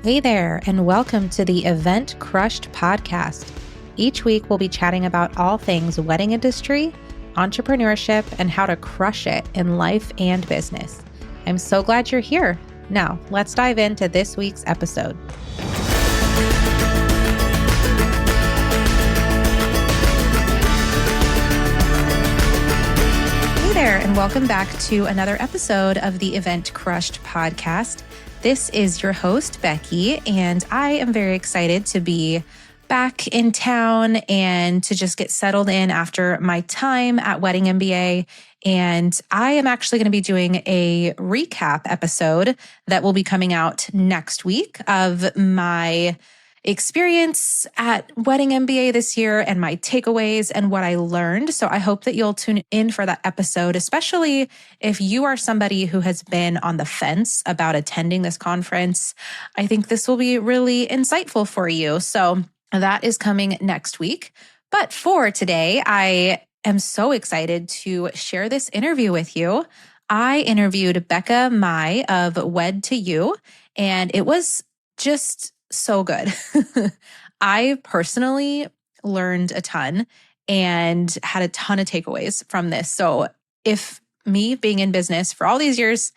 Hey there, and welcome to the Event Crushed podcast. Each week, we'll be chatting about all things wedding industry, entrepreneurship, and how to crush it in life and business. I'm so glad you're here. Now, let's dive into this week's episode. Hey there, and welcome back to another episode of the Event Crushed podcast. This is your host, Becky, and I am very excited to be back in town and to just get settled in after my time at Wedding MBA. And I am actually going to be doing a recap episode that will be coming out next week of my experience at Wedding MBA this year and my takeaways and what I learned. So I hope that you'll tune in for that episode, especially if you are somebody who has been on the fence about attending this conference. I think this will be really insightful for you. So that is coming next week. But for today, I am so excited to share this interview with you. I interviewed Becca Mai of Wed2You, and it was just so good. I personally learned a ton and had a ton of takeaways from this. So if me being in business for all these years,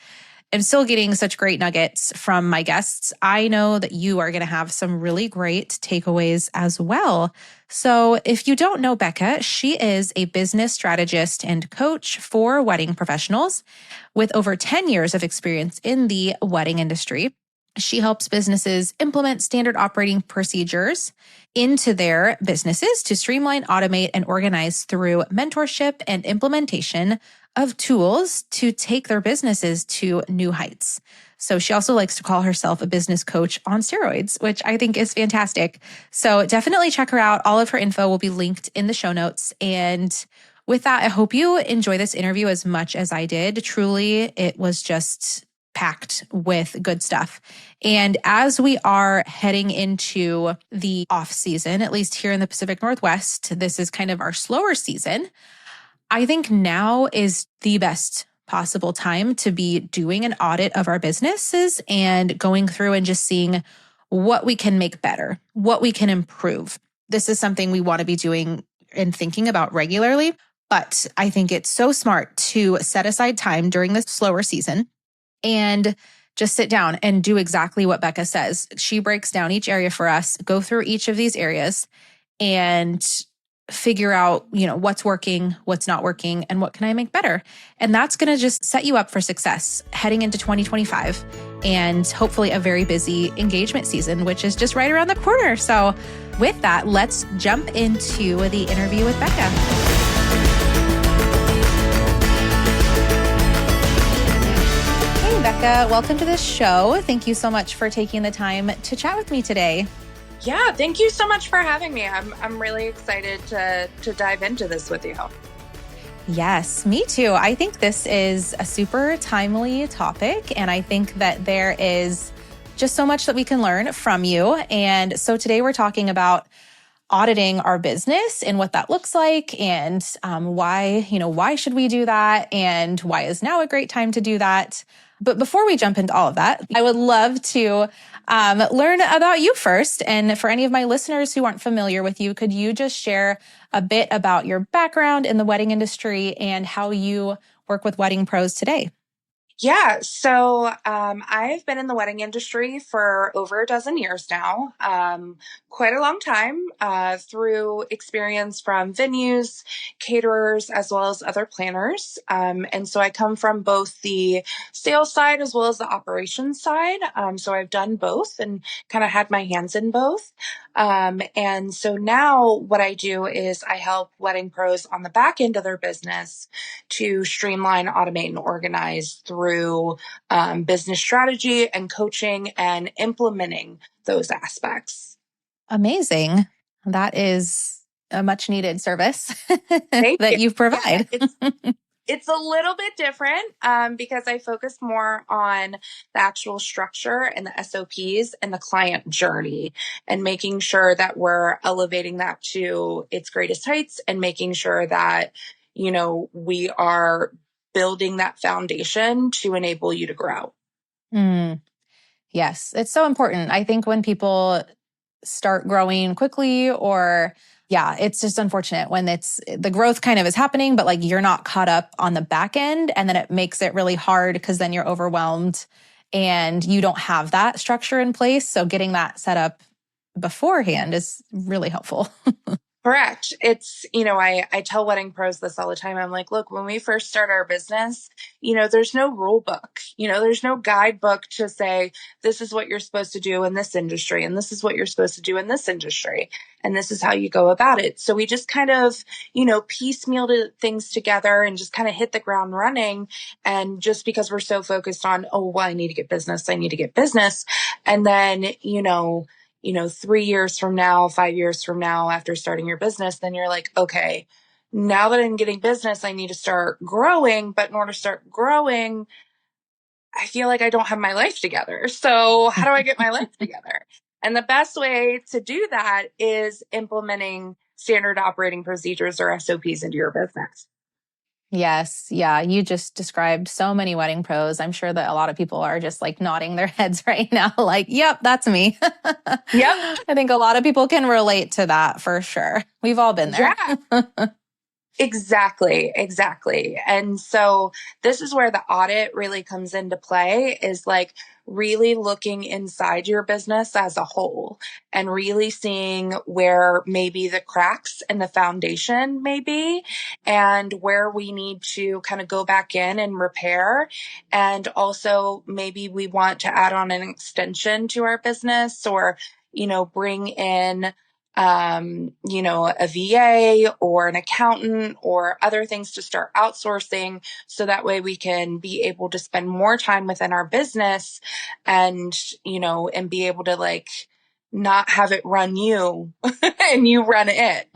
I'm still getting such great nuggets from my guests, I know that you are going to have some really great takeaways as well. So if you don't know Becca, she is a business strategist and coach for wedding professionals with over 10 years of experience in the wedding industry. She helps businesses implement standard operating procedures into their businesses to streamline, automate, and organize through mentorship and implementation of tools to take their businesses to new heights. So she also likes to call herself a business coach on steroids, which I think is fantastic. So definitely check her out. All of her info will be linked in the show notes. And with that, I hope you enjoy this interview as much as I did. Truly, it was just packed with good stuff. And as we are heading into the off season, at least here in the Pacific Northwest, this is kind of our slower season. I think now is the best possible time to be doing an audit of our businesses and going through and just seeing what we can make better, what we can improve. This is something we want to be doing and thinking about regularly, but I think it's so smart to set aside time during the slower season and just sit down and do exactly what Becca says. She breaks down each area for us, go through each of these areas and figure out, what's working, what's not working, and what can I make better. And that's going to just set you up for success heading into 2025 and hopefully a very busy engagement season, which is just right around the corner. So with that, let's jump into the interview with Becca. Becca, welcome to the show. Thank you so much for taking the time to chat with me today. Yeah, thank you so much for having me. I'm really excited to dive into this with you. Yes, me too. I think this is a super timely topic, and I think that there is just so much that we can learn from you. And so today we're talking about auditing our business and what that looks like and why should we do that and why is now a great time to do that. But before we jump into all of that, I would love to learn about you first. And for any of my listeners who aren't familiar with you, could you just share a bit about your background in the wedding industry and how you work with wedding pros today? Yeah, so I've been in the wedding industry for over a dozen years now, quite a long time through experience from venues, caterers, as well as other planners. And so I come from both the sales side as well as the operations side. So I've done both and kind of had my hands in both. And so now what I do is I help wedding pros on the back end of their business to streamline, automate, and organize through business strategy and coaching and implementing those aspects. Amazing. That is a much needed service Thank that you. you provide. Yeah, it's a little bit different because I focus more on the actual structure and the SOPs and the client journey and making sure that we're elevating that to its greatest heights and making sure that, we are building that foundation to enable you to grow. Yes, it's so important. I think when people start growing quickly or yeah, it's just unfortunate when it's the growth kind of is happening, but like you're not caught up on the back end. And then it makes it really hard because then you're overwhelmed and you don't have that structure in place. So getting that set up beforehand is really helpful. Correct. It's, I tell wedding pros this all the time. I'm like, look, when we first start our business, there's no rule book, there's no guidebook to say, this is what you're supposed to do in this industry, and this is what you're supposed to do in this industry, and this is how you go about it. So we just kind of, piecemealed things together and just kind of hit the ground running. And just because we're so focused on, oh, well, I need to get business, I need to get business. And then, 3 years from now, 5 years from now, after starting your business, then you're like, okay, now that I'm getting business, I need to start growing. But in order to start growing, I feel like I don't have my life together. So how do I get my life together? And the best way to do that is implementing standard operating procedures or SOPs into your business. Yes. Yeah. You just described so many wedding pros. I'm sure that a lot of people are just like nodding their heads right now, like, yep, that's me. Yep. I think a lot of people can relate to that for sure. We've all been there. Yeah. Exactly, exactly. And so this is where the audit really comes into play, is like really looking inside your business as a whole and really seeing where maybe the cracks in the foundation may be and where we need to kind of go back in and repair. And also maybe we want to add on an extension to our business or, bring in a VA or an accountant or other things to start outsourcing. So that way we can be able to spend more time within our business and, and be able to like not have it run you and you run it.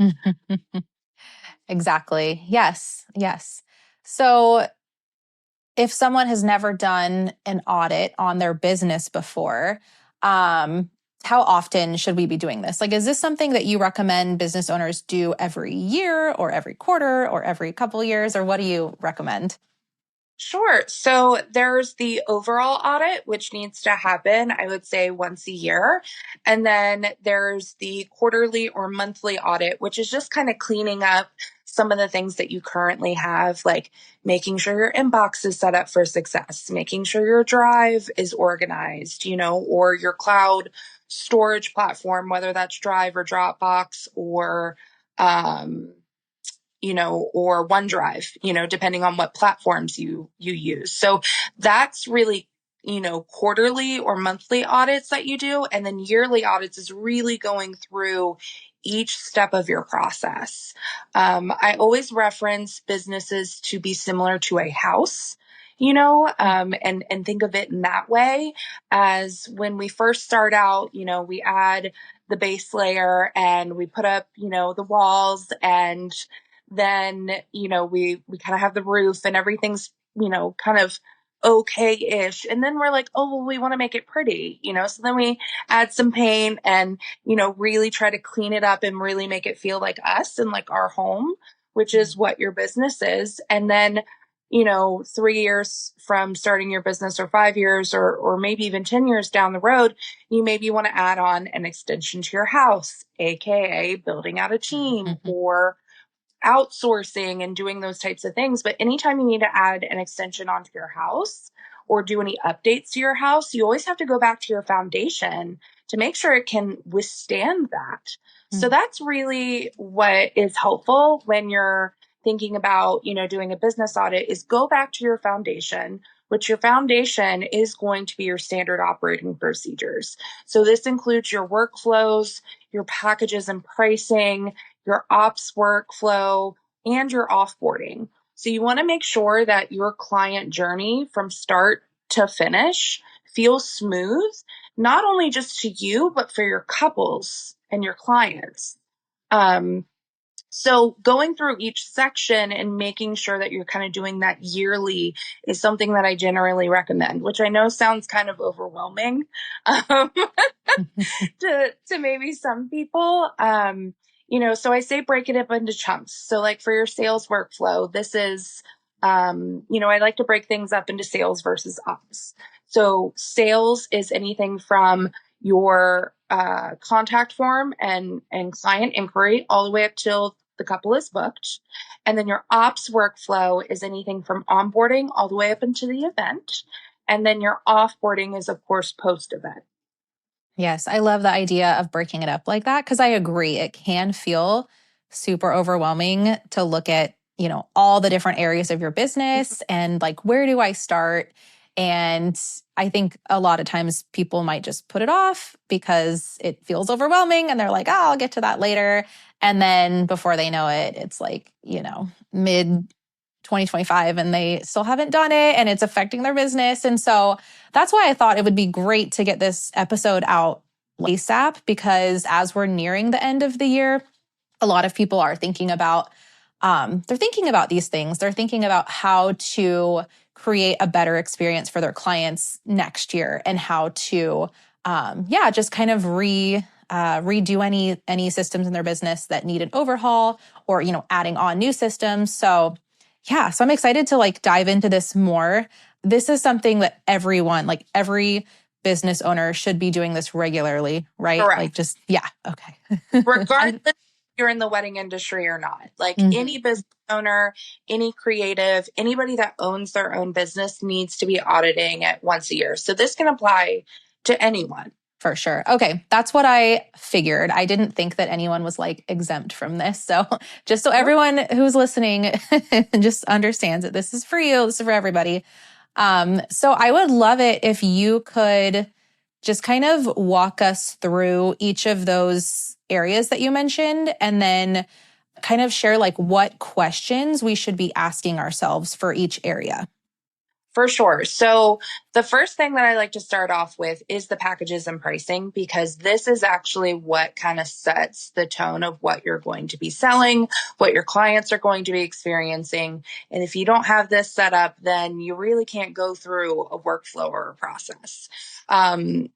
Exactly. Yes. Yes. So if someone has never done an audit on their business before, how often should we be doing this? Like, is this something that you recommend business owners do every year or every quarter or every couple years, or what do you recommend? Sure. So there's the overall audit, which needs to happen, I would say, once a year. And then there's the quarterly or monthly audit, which is just kind of cleaning up some of the things that you currently have, like making sure your inbox is set up for success, making sure your drive is organized, or your cloud storage platform, whether that's Drive or Dropbox or, or OneDrive, depending on what platforms you use. So that's really, quarterly or monthly audits that you do. And then yearly audits is really going through each step of your process. I always reference businesses to be similar to a house. And think of it in that way, as when we first start out, we add the base layer and we put up, the walls, and then, we kind of have the roof and everything's, kind of okay-ish. And then we're like, oh, well, we want to make it pretty, so then we add some paint and, really try to clean it up and really make it feel like us and like our home, which is what your business is. And then, 3 years from starting your business, or 5 years, or maybe even 10 years down the road, you maybe want to add on an extension to your house, AKA building out a team or outsourcing and doing those types of things. But anytime you need to add an extension onto your house or do any updates to your house, you always have to go back to your foundation to make sure it can withstand that. So that's really what is helpful when you're thinking about, doing a business audit, is go back to your foundation, which your foundation is going to be your standard operating procedures. So this includes your workflows, your packages and pricing, your ops workflow, and your offboarding. So you want to make sure that your client journey from start to finish feels smooth, not only just to you, but for your couples and your clients. So going through each section and making sure that you're kind of doing that yearly is something that I generally recommend, which I know sounds kind of overwhelming um, to maybe some people. So I say break it up into chunks. So like for your sales workflow, this is, I like to break things up into sales versus ops. So sales is anything from your contact form and client inquiry all the way up till the couple is booked. And then your ops workflow is anything from onboarding all the way up into the event. And then your offboarding is, of course, post event. Yes, I love the idea of breaking it up like that because I agree. It can feel super overwhelming to look at, all the different areas of your business and like, where do I start? And I think a lot of times people might just put it off because it feels overwhelming and they're like, oh, I'll get to that later. And then before they know it, it's like, mid 2025 and they still haven't done it and it's affecting their business. And so that's why I thought it would be great to get this episode out ASAP because as we're nearing the end of the year, a lot of people are thinking about they're thinking about these things. They're thinking about how to create a better experience for their clients next year and how to just kind of redo any systems in their business that need an overhaul or adding on new systems. So I'm excited to like dive into this more. This is something that everyone, like every business owner should be doing this regularly, right? Correct. Like just, okay. Regardless if you're in the wedding industry or not. Like any business owner, any creative, anybody that owns their own business needs to be auditing it once a year. So this can apply to anyone. For sure. Okay. That's what I figured. I didn't think that anyone was like exempt from this. So just so everyone who's listening just understands that this is for you, this is for everybody. So I would love it if you could just kind of walk us through each of those areas that you mentioned and then kind of share like what questions we should be asking ourselves for each area. For sure. So the first thing that I like to start off with is the packages and pricing, because this is actually what kind of sets the tone of what you're going to be selling, what your clients are going to be experiencing. And if you don't have this set up, then you really can't go through a workflow or a process. And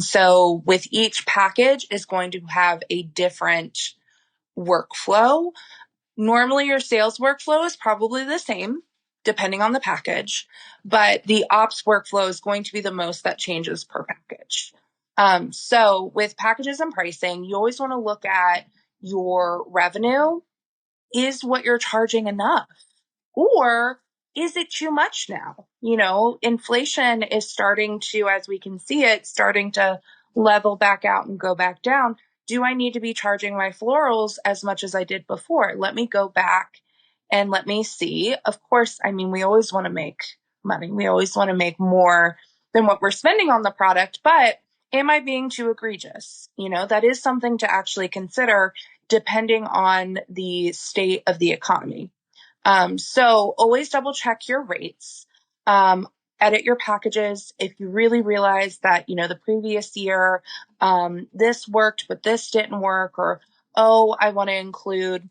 so with each package is going to have a different workflow. Normally, your sales workflow is probably the same, depending on the package, but the ops workflow is going to be the most that changes per package. So with packages and pricing, you always want to look at your revenue. Is what you're charging enough? Or is it too much now? Inflation is starting to, as we can see it, starting to level back out and go back down. Do I need to be charging my florals as much as I did before? Let me go back and let me see. Of course, we always want to make money. We always want to make more than what we're spending on the product, but am I being too egregious? That is something to actually consider depending on the state of the economy. So always double check your rates, edit your packages. If you really realize that, the previous year, this worked, but this didn't work, or, oh, I want to include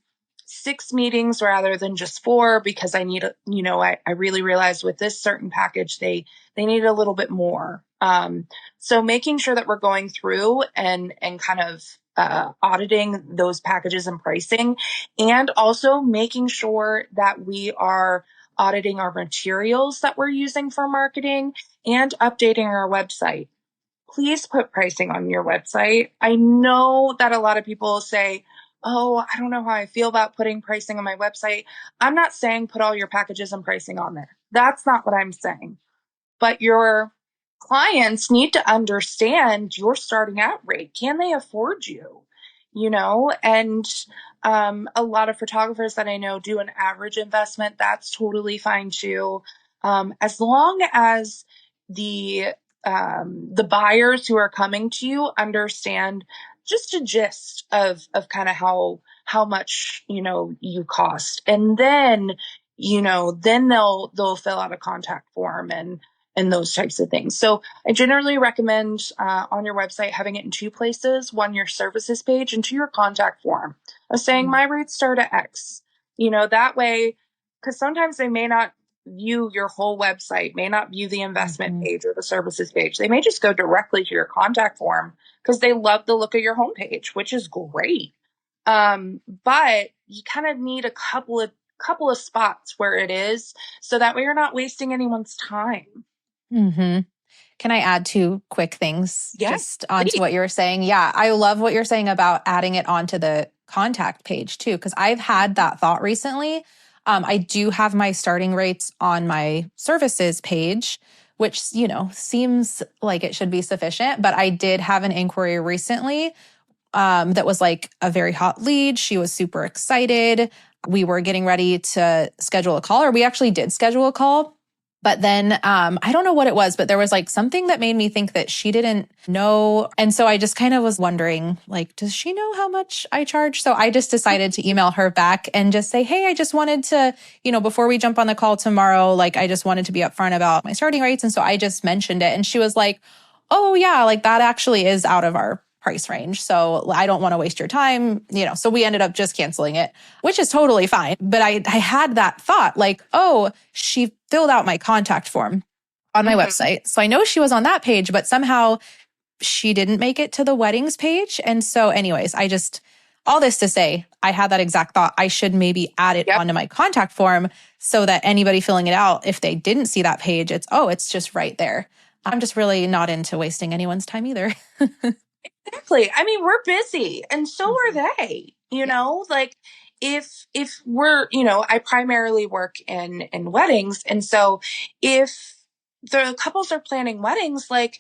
6 meetings rather than just 4 because I need, I really realized with this certain package, they need a little bit more. So making sure that we're going through and kind of auditing those packages and pricing, and also making sure that we are auditing our materials that we're using for marketing and updating our website. Please put pricing on your website. I know that a lot of people say, oh, I don't know how I feel about putting pricing on my website. I'm not saying put all your packages and pricing on there. That's not what I'm saying. But your clients need to understand your starting out rate. Can they afford you? And a lot of photographers that I know do an average investment. That's totally fine too. As long as the buyers who are coming to you understand just a gist of kind of how much you cost, and then then they'll fill out a contact form and those types of things. So I generally recommend on your website having it in 2 places: one, your services page, and 2, your contact form of saying my rates start at X. That way, because sometimes they may not view your whole website, may not view the investment page or the services page. They may just go directly to your contact form because they love the look of your homepage, which is great. But you kind of need a couple of spots where it is, so that way you're not wasting anyone's time. Mm-hmm. Can I add two quick things Yeah, just onto please. what you were saying? Yeah, I love what you're saying about adding it onto the contact page too, because I've had that thought recently. I do have my starting rates on my services page, which, seems like it should be sufficient. But I did have an inquiry recently that was like a very hot lead. She was super excited. We were getting ready to schedule a call, or we actually did schedule a call. But then I don't know what it was, but there was like something that made me think that she didn't know. And so I just kind of was wondering, like, does she know how much I charge? So I just decided to email her back and just say, hey, I just wanted to, before we jump on the call tomorrow, like, I just wanted to be upfront about my starting rates. And so I just mentioned it. And she was like, oh, yeah, like that actually is out of our price range. So I don't want to waste your time, so we ended up just canceling it, which is totally fine. But I had that thought like, oh, she filled out my contact form on my website. So I know she was on that page, but somehow she didn't make it to the weddings page. And so anyways, all this to say, I had that exact thought. I should maybe add it Yep. onto my contact form so that anybody filling it out, if they didn't see that page, it's just right there. I'm just really not into wasting anyone's time either. Exactly. I mean, we're busy and so are they, like if we're, I primarily work in weddings. And so if the couples are planning weddings, like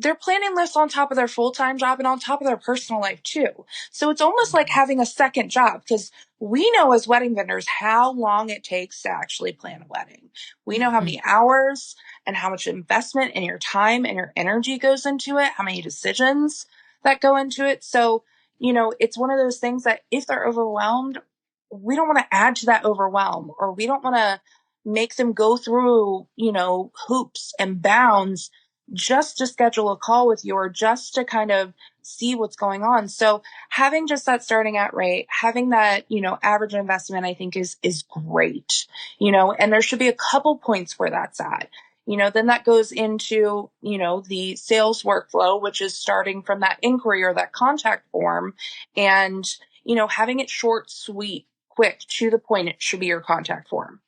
they're planning this on top of their full-time job and on top of their personal life too. So it's almost like having a second job because we know as wedding vendors how long it takes to actually plan a wedding. We know how many hours and how much investment and your time and your energy goes into it, how many decisions that go into it. So, it's one of those things that if they're overwhelmed, we don't want to add to that overwhelm, or we don't want to make them go through, hoops and bounds just to schedule a call with you or just to kind of see what's going on. So having just that starting at rate, having that, average investment, I think is great, and there should be a couple points where that's at. Then that goes into, the sales workflow, which is starting from that inquiry or that contact form and, having it short, sweet, quick, to the point. It should be your contact form.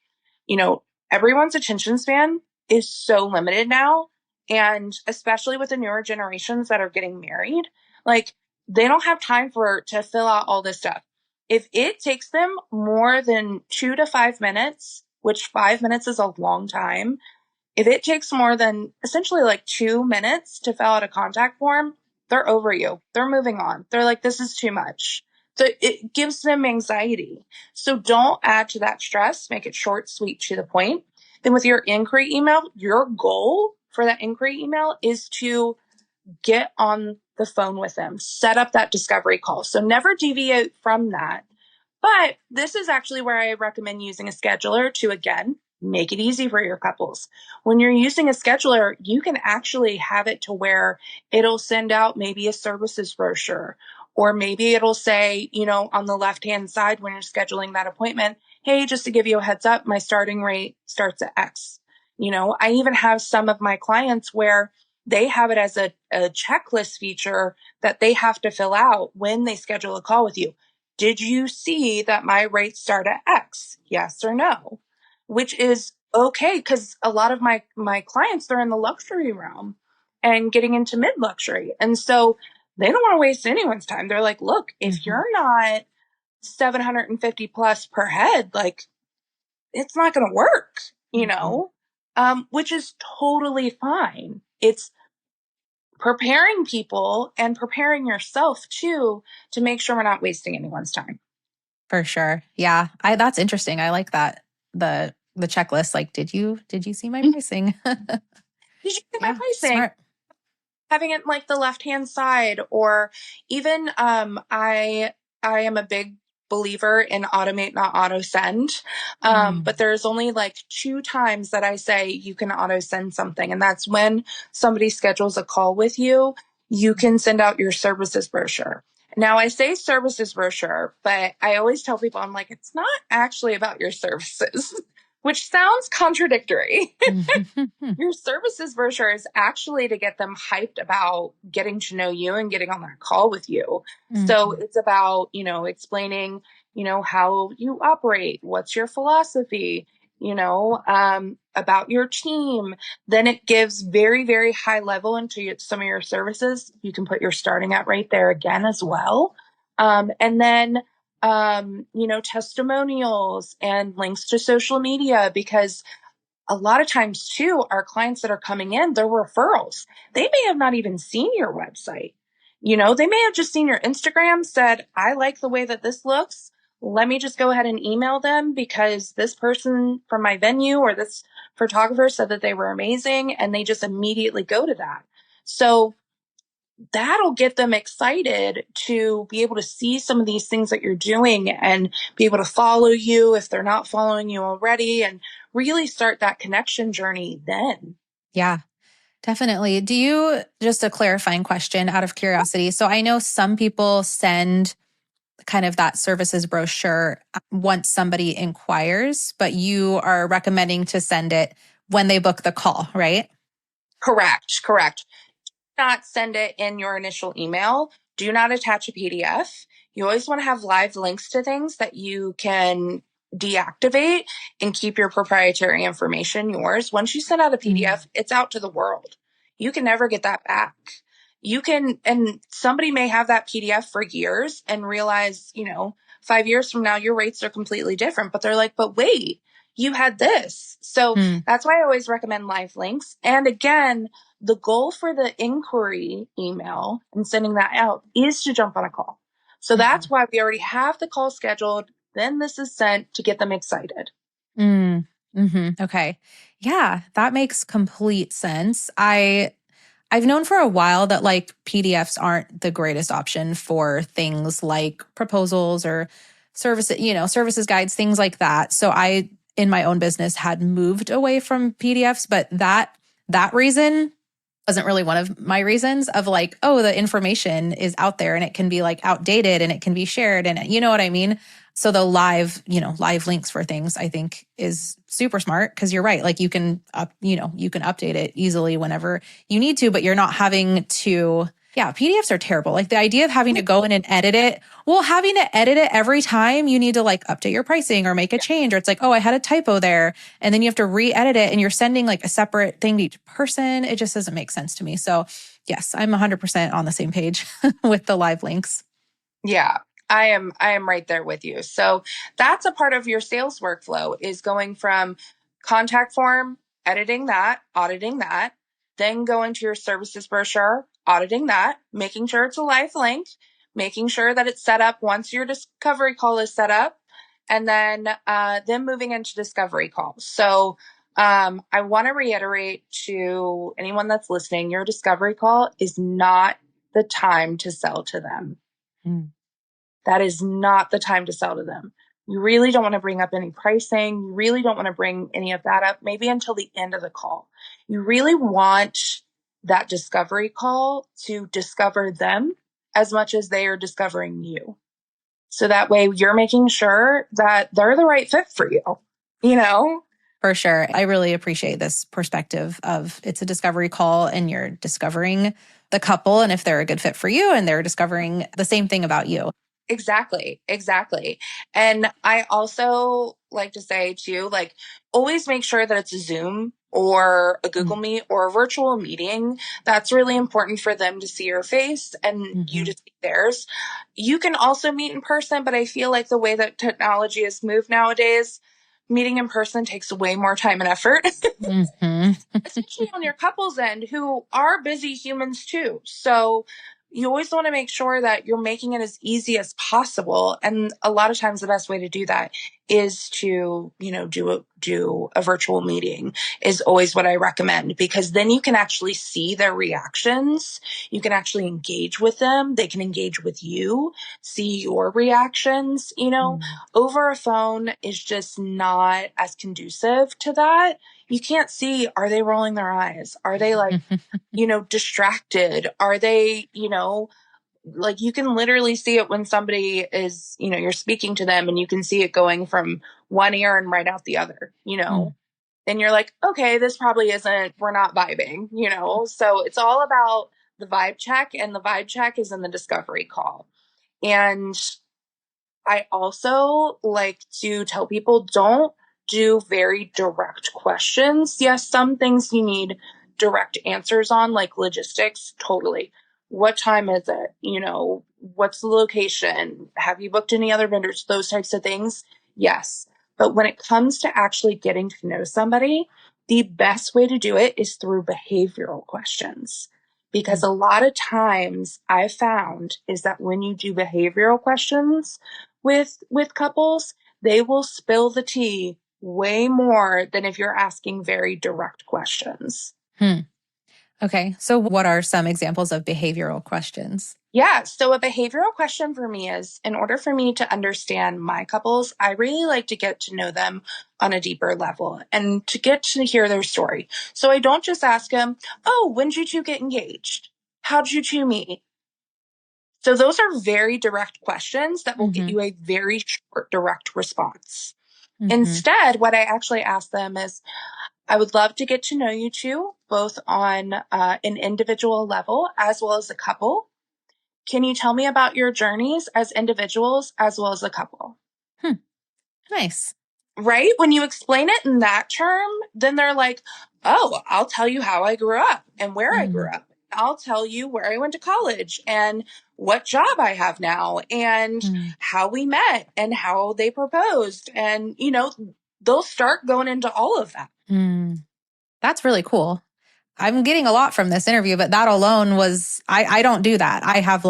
you know, Everyone's attention span is so limited now. And especially with the newer generations that are getting married, like they don't have time to fill out all this stuff. If it takes them more than 2 to 5 minutes, which 5 minutes is a long time, if it takes more than essentially like 2 minutes to fill out a contact form, they're over you. They're moving on. They're like, this is too much. So it gives them anxiety. So don't add to that stress. Make it short, sweet, to the point. Then with your inquiry email, your goal for that inquiry email is to get on the phone with them, set up that discovery call. So never deviate from that. But this is actually where I recommend using a scheduler to, again, make it easy for your couples. When you're using a scheduler, you can actually have it to where it'll send out maybe a services brochure, or maybe it'll say, on the left-hand side when you're scheduling that appointment, hey, just to give you a heads up, my starting rate starts at X. I even have some of my clients where they have it as a checklist feature that they have to fill out when they schedule a call with you. Did you see that my rates start at X? Yes or no? Which is okay, because a lot of my clients, they're in the luxury realm and getting into mid-luxury. And so they don't want to waste anyone's time. They're like, look, if you're not 750 plus per head, like it's not going to work, which is totally fine. It's preparing people and preparing yourself too, to make sure we're not wasting anyone's time. For sure. Yeah. That's interesting. I like that. The checklist. Like, did you see my pricing? Did you see my Yeah. pricing? Smart. Having it like the left hand side, or even I am a big believer in automate, not auto send. But there's only like 2 times that I say you can auto send something, and that's when somebody schedules a call with you. You can send out your services brochure. Now I say services brochure, but I always tell people, I'm like, it's not actually about your services, which sounds contradictory. Your services brochure is actually to get them hyped about getting to know you and getting on that call with you. So it's about, explaining, how you operate, what's your philosophy, about your team. Then it gives very, very high level into some of your services. You can put your starting at right there again as well. And then, testimonials and links to social media, because a lot of times too, our clients that are coming in, they're referrals. They may have not even seen your website. They may have just seen your Instagram, said, I like the way that this looks. Let me just go ahead and email them because this person from my venue or this photographer said that they were amazing, and they just immediately go to that. So that'll get them excited to be able to see some of these things that you're doing and be able to follow you if they're not following you already, and really start that connection journey then. Yeah, definitely. Do you, just a clarifying question out of curiosity. So I know some people send kind of that services brochure once somebody inquires, but you are recommending to send it when they book the call, right? Correct. Not send it in your initial email. Do not attach a PDF. You always want to have live links to things that you can deactivate and keep your proprietary information yours. Once you send out a PDF, it's out to the world. You can never get that back. And somebody may have that PDF for years and realize, 5 years from now, your rates are completely different, but they're like, but wait, you had this. So that's why I always recommend live links. And again, the goal for the inquiry email and sending that out is to jump on a call. So that's why we already have the call scheduled. Then this is sent to get them excited. Okay. Yeah, that makes complete sense. I've known for a while that like PDFs aren't the greatest option for things like proposals or services guides, things like that. So I, in my own business, had moved away from PDFs, but that reason wasn't really one of my reasons of like, oh, the information is out there and it can be like outdated and it can be shared, and you know what I mean? So the live links for things, I think, is super smart, because you're right. Like you can update it easily whenever you need to, but you're not having to. Yeah, PDFs are terrible. Like the idea of having to go in and edit it. Well, having to edit it every time you need to like update your pricing or make a change, or it's like, oh, I had a typo there. And then you have to re-edit it and you're sending like a separate thing to each person. It just doesn't make sense to me. So yes, I'm 100% on the same page with the live links. Yeah, I am right there with you. So that's a part of your sales workflow, is going from contact form, editing that, auditing that, then going to your services brochure, auditing that, making sure it's a live link, making sure that it's set up once your discovery call is set up, and then moving into discovery calls. So I want to reiterate to anyone that's listening, your discovery call is not the time to sell to them. That is not the time to sell to them. You really don't want to bring up any pricing. You really don't want to bring any of that up, maybe until the end of the call. You really want that discovery call to discover them as much as they are discovering you. So that way you're making sure that they're the right fit for you, you know? For sure. I really appreciate this perspective of it's a discovery call and you're discovering the couple and if they're a good fit for you, and they're discovering the same thing about you. Exactly. And I also like to say too, like, always make sure that it's a Zoom or a Google Meet or a virtual meeting. That's really important for them to see your face and you to see theirs. You can also meet in person, but I feel like the way that technology has moved nowadays, meeting in person takes way more time and effort. Especially on your couple's end, who are busy humans too. So you always want to make sure that you're making it as easy as possible. And a lot of times the best way to do that is to, do a virtual meeting is always what I recommend, because then you can actually see their reactions. You can actually engage with them. They can engage with you, see your reactions. Over a phone is just not as conducive to that. You can't see, are they rolling their eyes? Are they like, distracted? Are they, like, you can literally see it when somebody is, you're speaking to them and you can see it going from one ear and right out the other, and you're like, okay, this probably isn't, we're not vibing, so it's all about the vibe check, and the vibe check is in the discovery call. And I also like to tell people, don't do very direct questions. Yes, some things you need direct answers on, like logistics, totally. What time is it? What's the location? Have you booked any other vendors? Those types of things. Yes. But when it comes to actually getting to know somebody, the best way to do it is through behavioral questions. Because a lot of times I've found is that when you do behavioral questions with couples, they will spill the tea way more than if you're asking very direct questions. Okay. So what are some examples of behavioral questions? Yeah. So a behavioral question for me is, in order for me to understand my couples, I really like to get to know them on a deeper level and to get to hear their story. So I don't just ask them, oh, when did you two get engaged? How did you two meet? So those are very direct questions that will get you a very short, direct response. Instead, what I actually ask them is, I would love to get to know you two, both on an individual level as well as a couple. Can you tell me about your journeys as individuals as well as a couple? Nice. Right? When you explain it in that term, then they're like, oh, I'll tell you how I grew up and where I grew up. I'll tell you where I went to college and what job I have now and how we met and how they proposed. And, they'll start going into all of that. That's really cool. I'm getting a lot from this interview, but that alone was, I don't do that. I have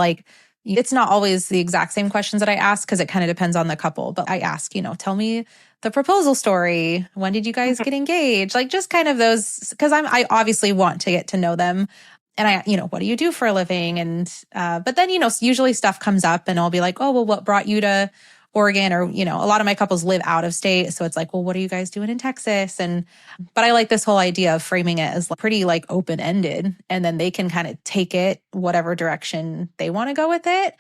it's not always the exact same questions that I ask because it kind of depends on the couple, but I ask, tell me the proposal story. When did you guys get engaged? Like just kind of those, because I obviously want to get to know them. And what do you do for a living? And, but then, usually stuff comes up and I'll be like, oh, well, what brought you to Oregon? Or, a lot of my couples live out of state. So it's like, well, what are you guys doing in Texas? But I like this whole idea of framing it as pretty open-ended, and then they can kind of take it whatever direction they want to go with it.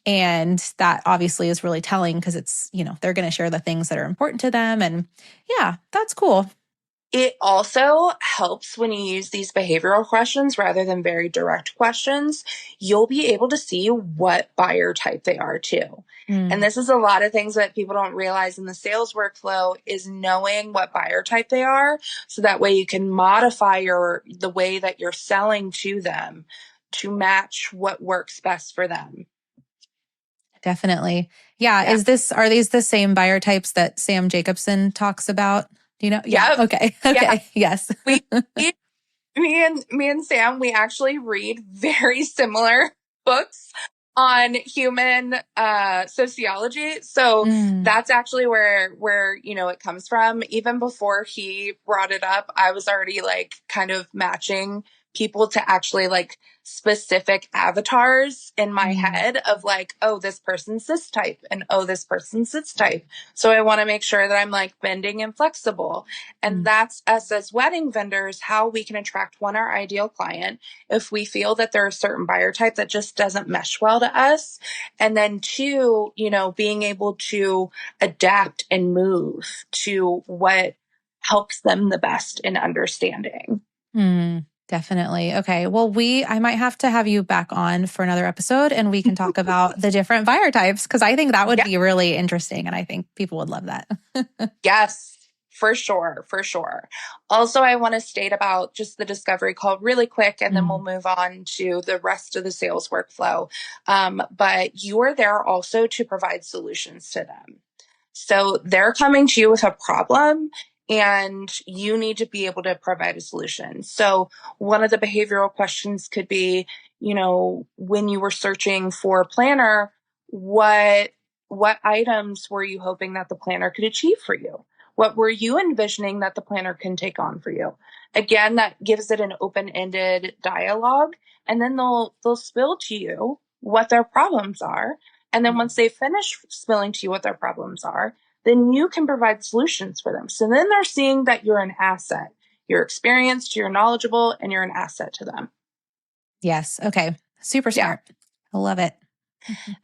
And that obviously is really telling because it's, they're going to share the things that are important to them. And yeah, that's cool. It also helps when you use these behavioral questions rather than very direct questions. You'll be able to see what buyer type they are too. And this is a lot of things that people don't realize in the sales workflow is knowing what buyer type they are. So that way you can modify the way that you're selling to them to match what works best for them. Definitely. Yeah. Are these the same buyer types that Sam Jacobson talks about? Do you know? Yeah. Yep. Okay. Okay. Yeah. Yes. Me and Sam, we actually read very similar books on human sociology. So that's actually where it comes from. Even before he brought it up, I was already kind of matching people to actually specific avatars in my head of oh, this person's this type and oh, this person's this type. So I want to make sure that I'm bending and flexible. And that's us as wedding vendors, how we can attract our ideal client if we feel that there are a certain buyer type that just doesn't mesh well to us. And then two, being able to adapt and move to what helps them the best in understanding. Definitely. Okay. Well, I might have to have you back on for another episode and we can talk about the different buyer types because I think that would be really interesting and I think people would love that. Yes, for sure. For sure. Also, I want to state about just the discovery call really quick and then we'll move on to the rest of the sales workflow. But you are there also to provide solutions to them. So they're coming to you with a problem and you need to be able to provide a solution. So one of the behavioral questions could be, when you were searching for a planner, what items were you hoping that the planner could achieve for you? What were you envisioning that the planner can take on for you? Again, that gives it an open-ended dialogue, and then they'll spill to you what their problems are. And then once they finish spilling to you what their problems are, then you can provide solutions for them. So then they're seeing that you're an asset. You're experienced, you're knowledgeable, and you're an asset to them. Yes. Okay. Super smart. Yeah. I love it.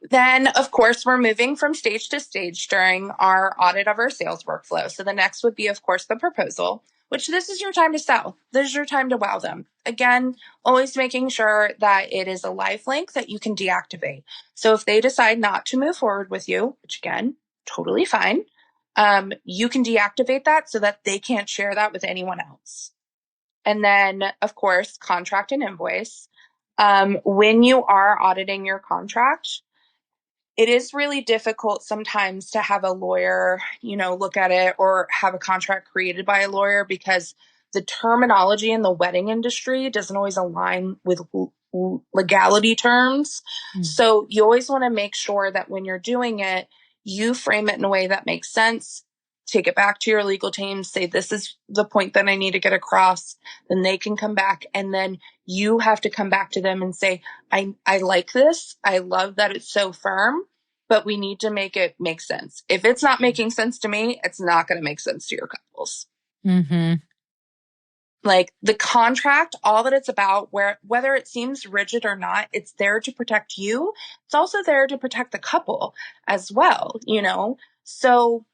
Then, of course, we're moving from stage to stage during our audit of our sales workflow. So the next would be, of course, the proposal, which this is your time to sell. This is your time to wow them. Again, always making sure that it is a live link that you can deactivate. So if they decide not to move forward with you, which again, totally fine, You can deactivate that so that they can't share that with anyone else. And then, of course, contract and invoice. When you are auditing your contract, it is really difficult sometimes to have a lawyer, look at it or have a contract created by a lawyer because the terminology in the wedding industry doesn't always align with legality terms. So you always want to make sure that when you're doing it, you frame it in a way that makes sense. Take it back to your legal team, say, this is the point that I need to get across. Then they can come back, and then you have to come back to them and say, I like this. I love that it's so firm, but we need to make it make sense. If it's not making sense to me, it's not going to make sense to your couples. Mm-hmm. Like the contract, all that it's about, whether it seems rigid or not, it's there to protect you. It's also there to protect the couple as well, So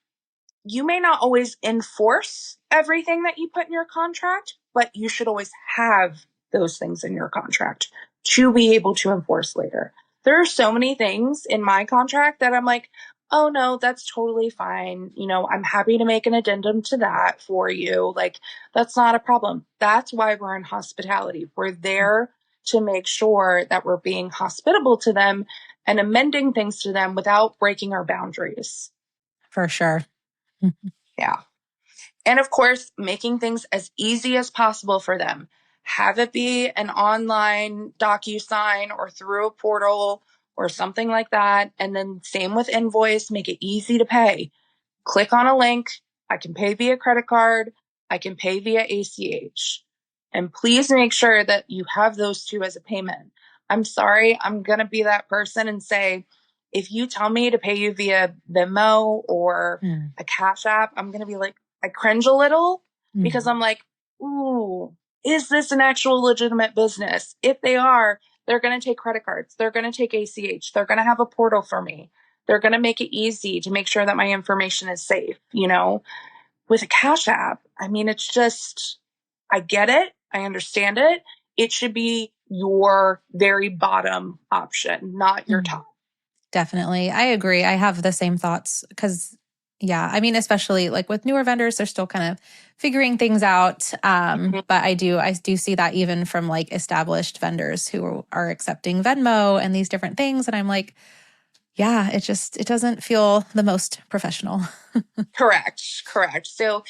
you may not always enforce everything that you put in your contract, but you should always have those things in your contract to be able to enforce later. There are so many things in my contract that I'm like, oh no, that's totally fine. I'm happy to make an addendum to that for you. Like, that's not a problem. That's why we're in hospitality. We're there to make sure that we're being hospitable to them and amending things to them without breaking our boundaries. For sure. Yeah. And of course, making things as easy as possible for them. Have it be an online DocuSign or through a portal or something like that. And then same with invoice, make it easy to pay. Click on a link. I can pay via credit card. I can pay via ACH. And please make sure that you have those two as a payment. I'm sorry, I'm going to be that person and say, if you tell me to pay you via Venmo or a Cash App, I'm going to be like, I cringe a little because I'm like, ooh, is this an actual legitimate business? If they are, they're going to take credit cards. They're going to take ACH. They're going to have a portal for me. They're going to make it easy to make sure that my information is safe, With a Cash App, I mean, it's just, I get it. I understand it. It should be your very bottom option, not your top. Definitely. I agree. I have the same thoughts because, yeah, I mean, especially like with newer vendors, they're still kind of figuring things out. But I do see that even from like established vendors who are accepting Venmo and these different things. And I'm like, yeah, it doesn't feel the most professional. Correct. So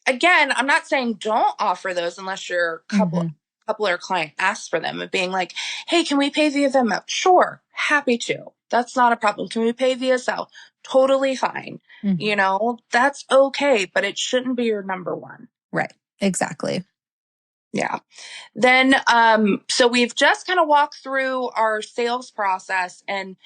again, I'm not saying don't offer those unless your couple or client asks for them, and being like, hey, can we pay via Venmo? Sure, happy to. That's not a problem. Can we pay via Zelle? Totally fine. That's okay, but it shouldn't be your number one. Right. Exactly. Yeah. Then, so we've just kind of walked through our sales process and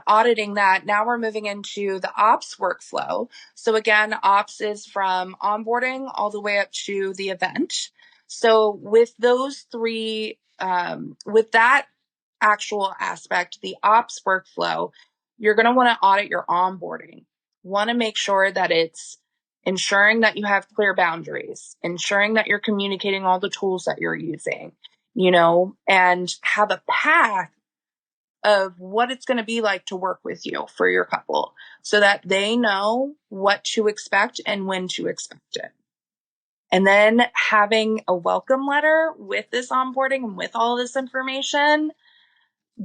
auditing that. Now we're moving into the ops workflow. So again, ops is from onboarding all the way up to the event. So with those three, with that actual aspect, the ops workflow, you're going to want to audit your onboarding. Want to make sure that it's ensuring that you have clear boundaries, ensuring that you're communicating all the tools that you're using, and have a path of what it's going to be like to work with you for your couple so that they know what to expect and when to expect it. And then having a welcome letter with this onboarding and with all this information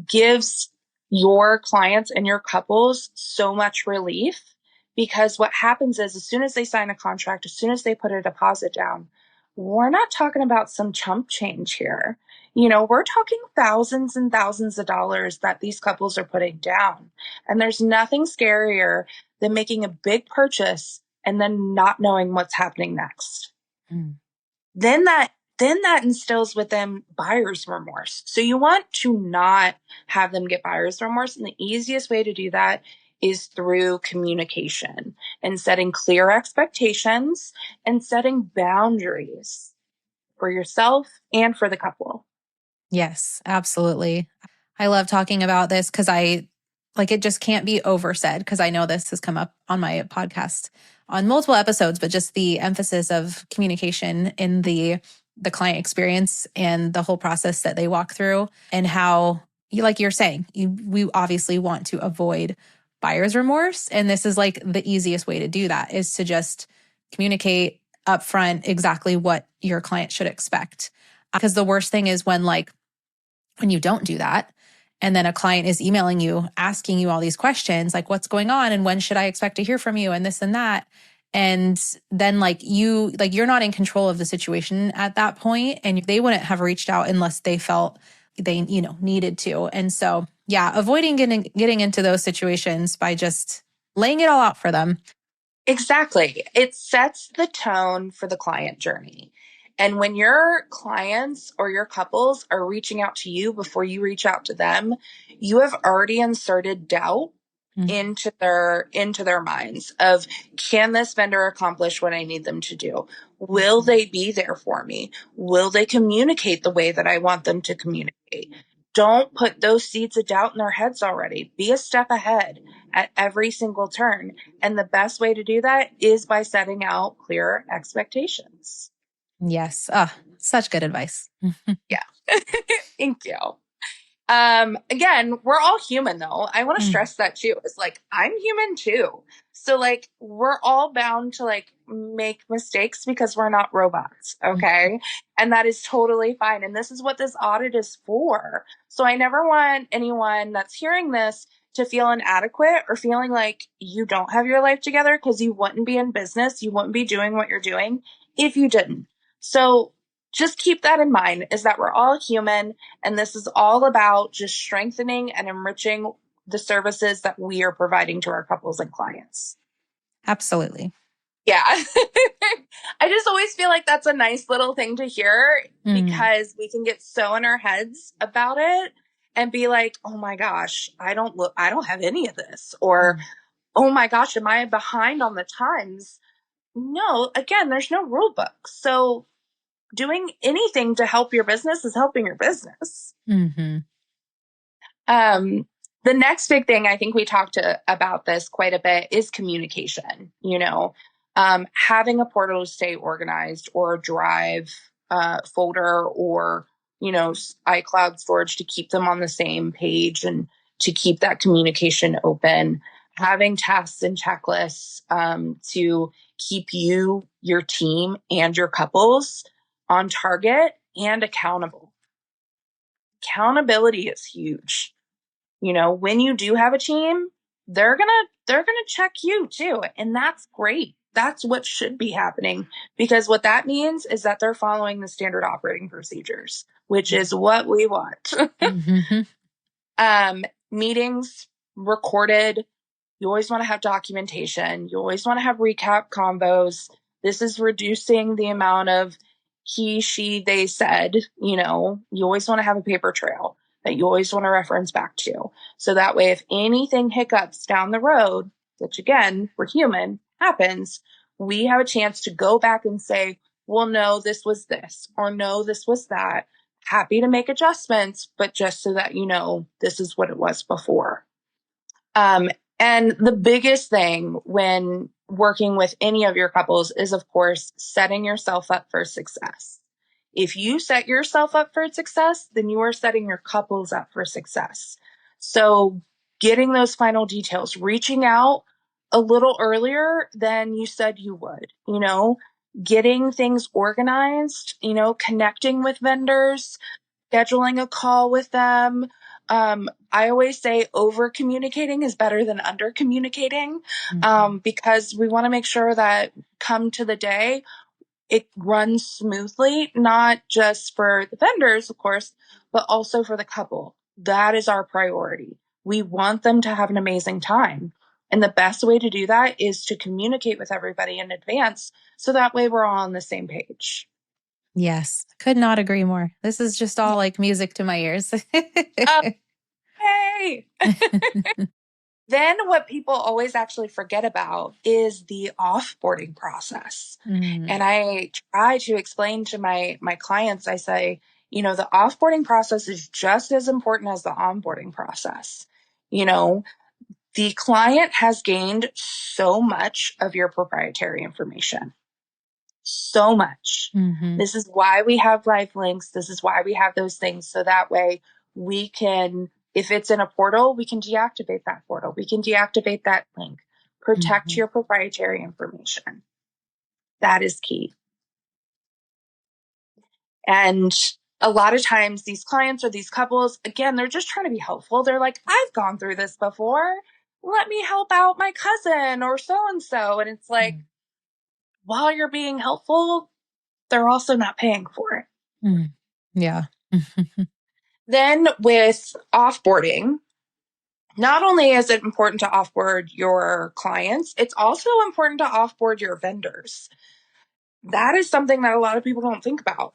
gives your clients and your couples so much relief, because what happens is as soon as they sign a contract, as soon as they put a deposit down, we're not talking about some chump change here. We're talking thousands and thousands of dollars that these couples are putting down. And there's nothing scarier than making a big purchase and then not knowing what's happening next. Then that instills with them buyer's remorse. So you want to not have them get buyer's remorse. And the easiest way to do that is through communication and setting clear expectations and setting boundaries for yourself and for the couple. Yes, absolutely. I love talking about this because it just can't be oversaid, because I know this has come up on my podcast on multiple episodes, but just the emphasis of communication in the client experience and the whole process that they walk through, and how, like you're saying, we obviously want to avoid buyer's remorse. And this is like the easiest way to do that, is to just communicate upfront exactly what your client should expect. Because the worst thing is when you don't do that, and then a client is emailing you, asking you all these questions, like what's going on and when should I expect to hear from you and this and that. And then you're not in control of the situation at that point, and they wouldn't have reached out unless they felt they, needed to. And so, yeah, avoiding getting into those situations by just laying it all out for them. Exactly. It sets the tone for the client journey. And when your clients or your couples are reaching out to you before you reach out to them, you have already inserted doubt into their minds of, can this vendor accomplish what I need them to do? Will they be there for me? Will they communicate the way that I want them to communicate? Don't put those seeds of doubt in their heads already. Be a step ahead at every single turn. And the best way to do that is by setting out clear expectations. Yes. Such good advice. Yeah. Thank you. Again, we're all human though. I want to stress that too. It's like, I'm human too. So like, we're all bound to like make mistakes because we're not robots. Okay. And that is totally fine. And this is what this audit is for. So I never want anyone that's hearing this to feel inadequate or feeling like you don't have your life together, because you wouldn't be in business. You wouldn't be doing what you're doing if you didn't. So just keep that in mind, is that we're all human. And this is all about just strengthening and enriching the services that we are providing to our couples and clients. Absolutely. Yeah. I just always feel like that's a nice little thing to hear, because we can get so in our heads about it and be like, oh my gosh, I don't have any of this. Or, oh my gosh, am I behind on the times? No, again, there's no rule book. So doing anything to help your business is helping your business. The next big thing, I think we talked about this quite a bit, is communication. Having a portal to stay organized, or a Drive folder, or iCloud storage to keep them on the same page and to keep that communication open. Having tasks and checklists to keep you, your team, and your couples on target and accountable. Accountability is huge. When you do have a team, they're gonna check you too. And that's great. That's what should be happening, because what that means is that they're following the standard operating procedures, which is what we want. Meetings recorded. You always want to have documentation. You always want to have recap convos. This is reducing the amount of he, she, they said. You always want to have a paper trail that you always want to reference back to. So that way, if anything hiccups down the road, which again, we're human, happens, we have a chance to go back and say, well, no, this was this, or no, this was that. Happy to make adjustments, but just so that this is what it was before. And the biggest thing when working with any of your couples is, of course, setting yourself up for success. If you set yourself up for success, then you are setting your couples up for success. So getting those final details, reaching out a little earlier than you said you would, getting things organized, connecting with vendors, scheduling a call with them. I always say over communicating is better than under communicating, because we want to make sure that come to the day, it runs smoothly, not just for the vendors, of course, but also for the couple. That is our priority. We want them to have an amazing time. And the best way to do that is to communicate with everybody in advance, so that way we're all on the same page. Yes, could not agree more. This is just all like music to my ears. Hey! Then what people always actually forget about is the offboarding process. And I try to explain to my clients, I say, the offboarding process is just as important as the onboarding process. The client has gained so much of your proprietary information. So much. This is why we have live links. This is why we have those things. So that way we can If it's in a portal, we can deactivate that portal. We can deactivate that link. Protect Mhm. your proprietary information. That is key. And a lot of times these clients or these couples, again, they're just trying to be helpful. They're like, I've gone through this before. Let me help out my cousin or so-and-so. And it's like, while you're being helpful, they're also not paying for it. Mm. Yeah. Then with offboarding, not only is it important to offboard your clients, it's also important to offboard your vendors. That is something that a lot of people don't think about,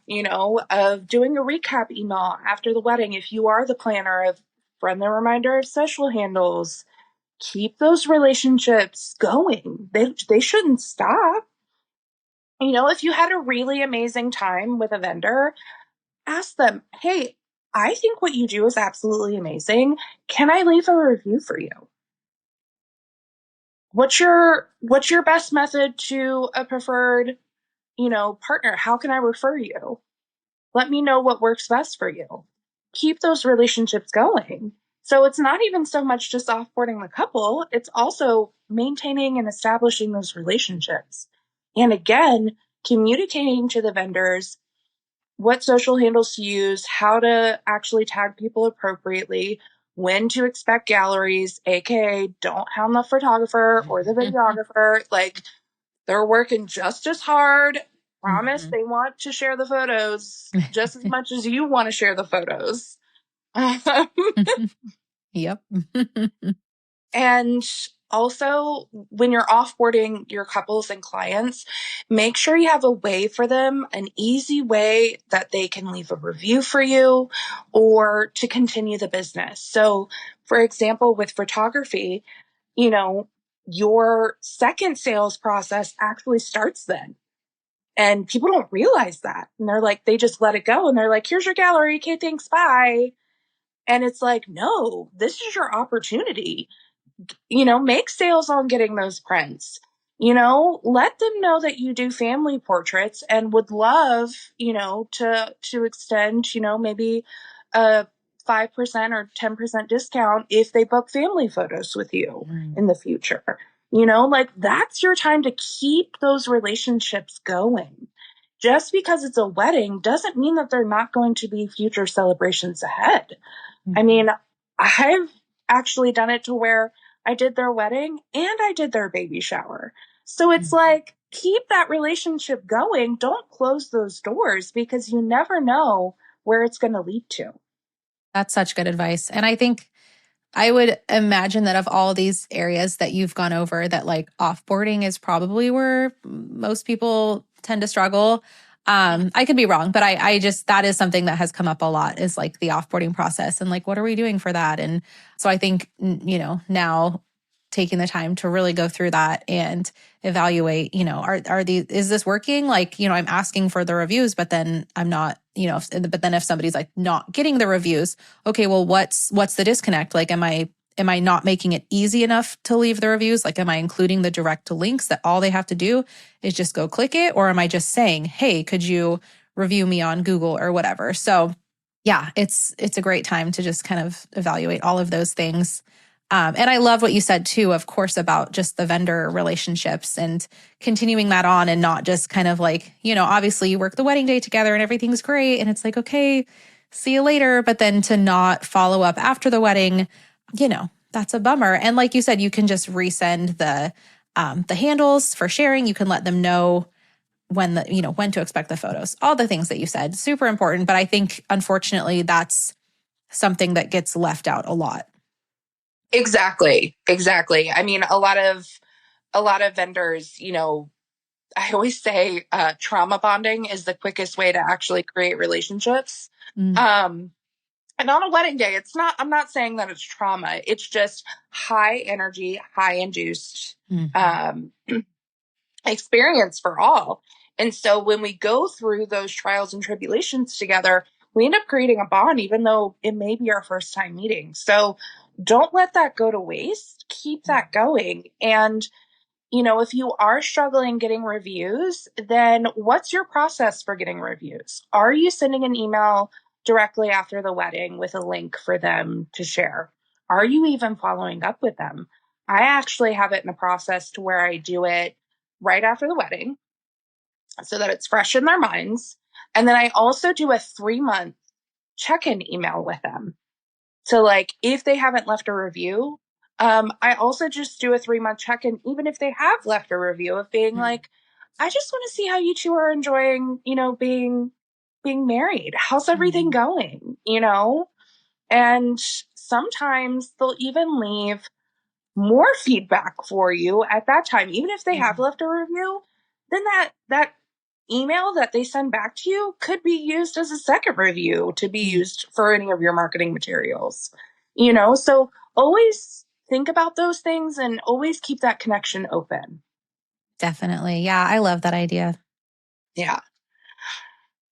of doing a recap email after the wedding. If you are the planner, of friendly reminder of social handles, keep those relationships going. They shouldn't stop. If you had a really amazing time with a vendor, ask them, hey, I think what you do is absolutely amazing. Can I leave a review for you? What's your best method to a preferred, partner? How can I refer you? Let me know what works best for you. Keep those relationships going. So it's not even so much just offboarding the couple, it's also maintaining and establishing those relationships. And again, communicating to the vendors what social handles to use, how to actually tag people appropriately, when to expect galleries, aka don't hound the photographer or the videographer. Like, they're working just as hard. Promise Mhm. they want to share the photos just as much as you want to share the photos. Yep. And also, when you're offboarding your couples and clients, make sure you have a way for them, an easy way that they can leave a review for you or to continue the business. So, for example, with photography, your second sales process actually starts then. And people don't realize that. And they're like, they just let it go. And they're like, here's your gallery. Okay, thanks. Bye. And it's like, no, this is your opportunity. Make sales on getting those prints. Let them know that you do family portraits and would love, to extend, maybe a 5% or 10% discount if they book family photos with you Mm. in the future. Like, that's your time to keep those relationships going. Just because it's a wedding doesn't mean that they're not going to be future celebrations ahead. I Mhm. mean, I've actually done it to where I did their wedding and I did their baby shower. So it's Mhm. like, keep that relationship going. Don't close those doors because you never know where it's going to lead to. That's such good advice. And I think I would imagine that of all these areas that you've gone over, that like offboarding is probably where most people tend to struggle. I could be wrong, but I just, that is something that has come up a lot, is like the offboarding process and like, what are we doing for that? And so I think, now taking the time to really go through that and evaluate, are these, is this working? Like, I'm asking for the reviews, but then I'm not, but then if somebody's like not getting the reviews, okay, well, what's the disconnect? Like, am I not making it easy enough to leave the reviews? Like, am I including the direct links that all they have to do is just go click it? Or am I just saying, hey, could you review me on Google or whatever? So yeah, it's a great time to just kind of evaluate all of those things. And I love what you said too, of course, about just the vendor relationships and continuing that on, and not just kind of like, obviously you work the wedding day together and everything's great. And it's like, okay, see you later. But then to not follow up after the wedding, that's a bummer. And like you said, you can just resend the handles for sharing. You can let them know when to expect the photos, all the things that you said, super important. But I think unfortunately that's something that gets left out a lot. Exactly. Exactly. I mean, a lot of vendors, I always say trauma bonding is the quickest way to actually create relationships. Mm. Um, And on a wedding day, I'm not saying that it's trauma. It's just high energy, high induced Mhm. um, experience for all. And so when we go through those trials and tribulations together, we end up creating a bond, even though it may be our first time meeting. So don't let that go to waste. Keep that going. And if you are struggling getting reviews, then what's your process for getting reviews? Are you sending an email directly after the wedding with a link for them to share. Are you even following up with them? I actually have it in a process to where I do it right after the wedding so that it's fresh in their minds. And then I also do a 3-month check-in email with them. So like if they haven't left a review, I also just do a 3-month check-in, even if they have left a review, of being like, I just want to see how you two are enjoying, being married. How's everything going? And sometimes they'll even leave more feedback for you at that time. Even if they have left a review, then that email that they send back to you could be used as a second review to be used for any of your marketing materials. So always think about those things and always keep that connection open. Definitely. Yeah, I love that idea. Yeah.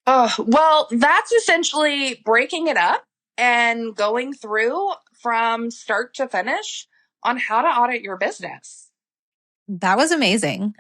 Oh, well, that's essentially breaking it up and going through from start to finish on how to audit your business. That was amazing.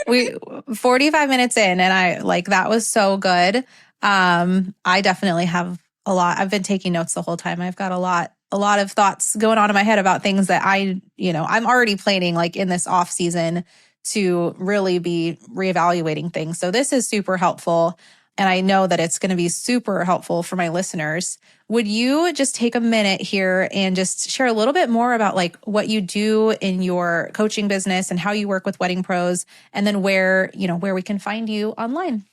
We 45 minutes in and that was so good. I definitely have a lot. I've been taking notes the whole time. I've got a lot of thoughts going on in my head about things that I'm already planning like in this off season to really be reevaluating things. So this is super helpful. And I know that it's going to be super helpful for my listeners. Would you just take a minute here and just share a little bit more about like what you do in your coaching business and how you work with wedding pros, and then where we can find you online?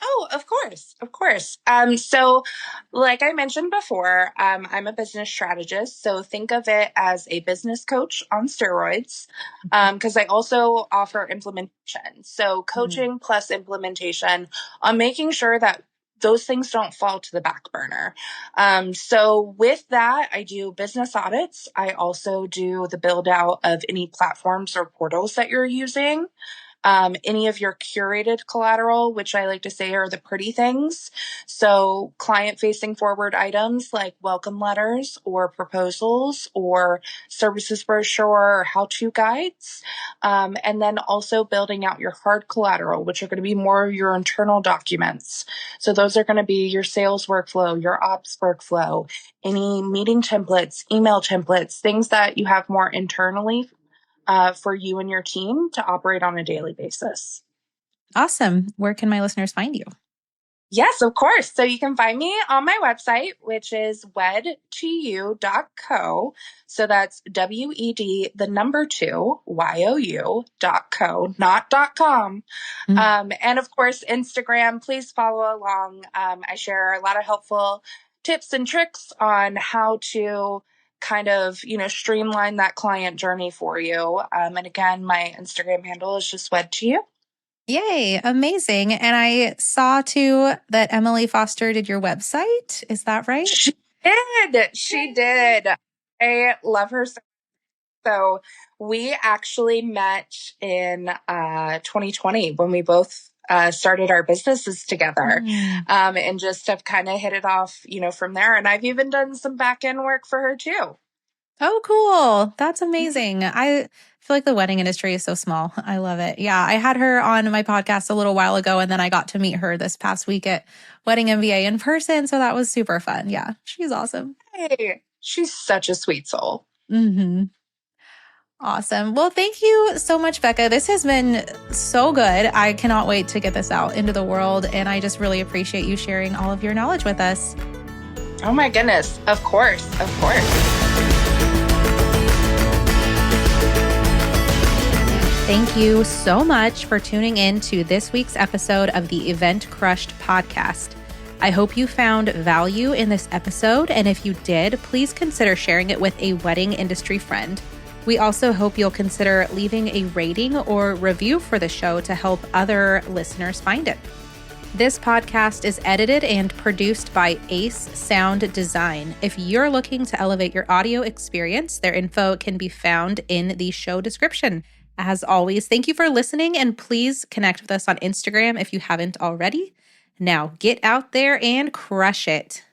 Oh, of course, of course. So like I mentioned before, I'm a business strategist. So think of it as a business coach on steroids, because I also offer implementation. So coaching plus implementation on making sure that those things don't fall to the back burner. So with that, I do business audits. I also do the build out of any platforms or portals that you're using. Any of your curated collateral, which I like to say are the pretty things. So client facing forward items like welcome letters or proposals or services brochure or how-to guides. And then also building out your hard collateral, which are going to be more of your internal documents. So those are going to be your sales workflow, your ops workflow, any meeting templates, email templates, things that you have more internally for you and your team to operate on a daily basis. Awesome. Where can my listeners find you? Yes, of course. So you can find me on my website, which is wed2you.co. So that's WED, the number 2, YOU.co, not .com. And of course, Instagram, please follow along. I share a lot of helpful tips and tricks on how to kind of, streamline that client journey for you. And again, my Instagram handle is just Wed2You. Yay, amazing. And I saw too that Emily Foster did your website. Is that right? She did. She did. I love her so we actually met in 2020 when we both started our businesses together, and just have kind of hit it off, from there. And I've even done some back end work for her too. Oh, cool. That's amazing. I feel like the wedding industry is so small. I love it. Yeah, I had her on my podcast a little while ago, and then I got to meet her this past week at Wedding MBA in person. So that was super fun. Yeah, she's awesome. Hey, she's such a sweet soul. Awesome. Well, thank you so much, Becca. This has been so good. I cannot wait to get this out into the world. And I just really appreciate you sharing all of your knowledge with us. Oh my goodness. Of course. Of course. Thank you so much for tuning in to this week's episode of the Event Crushed podcast. I hope you found value in this episode. And if you did, please consider sharing it with a wedding industry friend. We also hope you'll consider leaving a rating or review for the show to help other listeners find it. This podcast is edited and produced by Ace Sound Design. If you're looking to elevate your audio experience, their info can be found in the show description. As always, thank you for listening, and please connect with us on Instagram if you haven't already. Now get out there and crush it.